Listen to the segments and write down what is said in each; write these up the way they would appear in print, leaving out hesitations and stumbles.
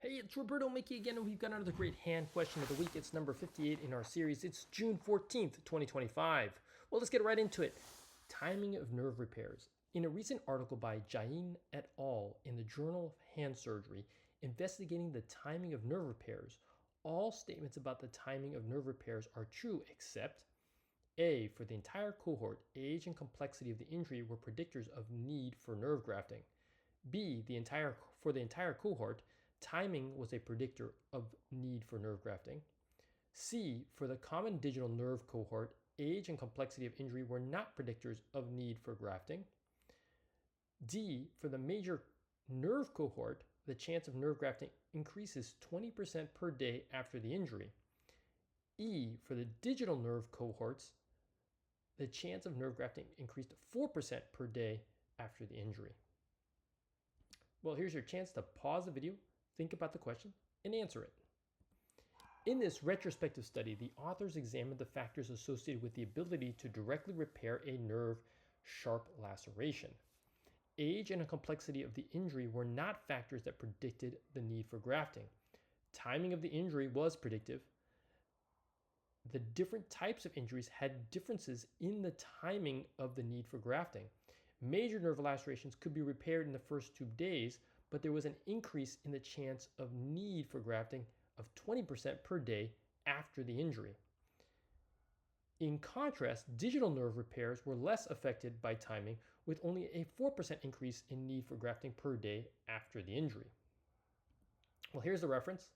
Hey, it's Roberto Miki again, and we've got another great hand question of the week. It's number 58 in our series. It's June 14th, 2025. Well, let's get right into it. Timing of nerve repairs. In a recent article by Jain et al. In the Journal of Hand Surgery, investigating the timing of nerve repairs, all statements about the timing of nerve repairs are true except A. For the entire cohort, age and complexity of the injury were predictors of need for nerve grafting. B. For the entire cohort, timing was a predictor of need for nerve grafting. C. For the common digital nerve cohort, age and complexity of injury were not predictors of need for grafting. D. For the major nerve cohort, the chance of nerve grafting increases 20% per day after the injury. E. For the digital nerve cohorts, the chance of nerve grafting increased 4% per day after the injury. Well, here's your chance to pause the video, think about the question, and answer it. In this retrospective study, the authors examined the factors associated with the ability to directly repair a nerve sharp laceration. Age and the complexity of the injury were not factors that predicted the need for grafting. Timing of the injury was predictive. The different types of injuries had differences in the timing of the need for grafting. Major nerve lacerations could be repaired in the first 2 days, but there was an increase in the chance of need for grafting of 20% per day after the injury. In contrast, digital nerve repairs were less affected by timing, with only a 4% increase in need for grafting per day after the injury. Well, here's the reference,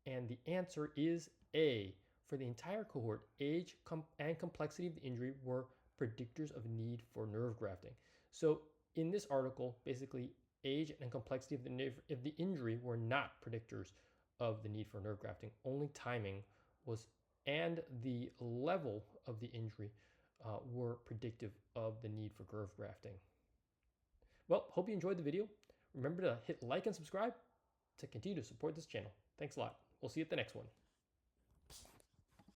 and the answer is A. For the entire cohort, age and complexity of the injury were predictors of need for nerve grafting. So in this article, basically, age and complexity of the injury were not predictors of the need for nerve grafting. Only timing was, and the level of the injury were predictive of the need for nerve grafting. Well, hope you enjoyed the video. Remember to hit like and subscribe to continue to support this channel. Thanks a lot. We'll see you at the next one.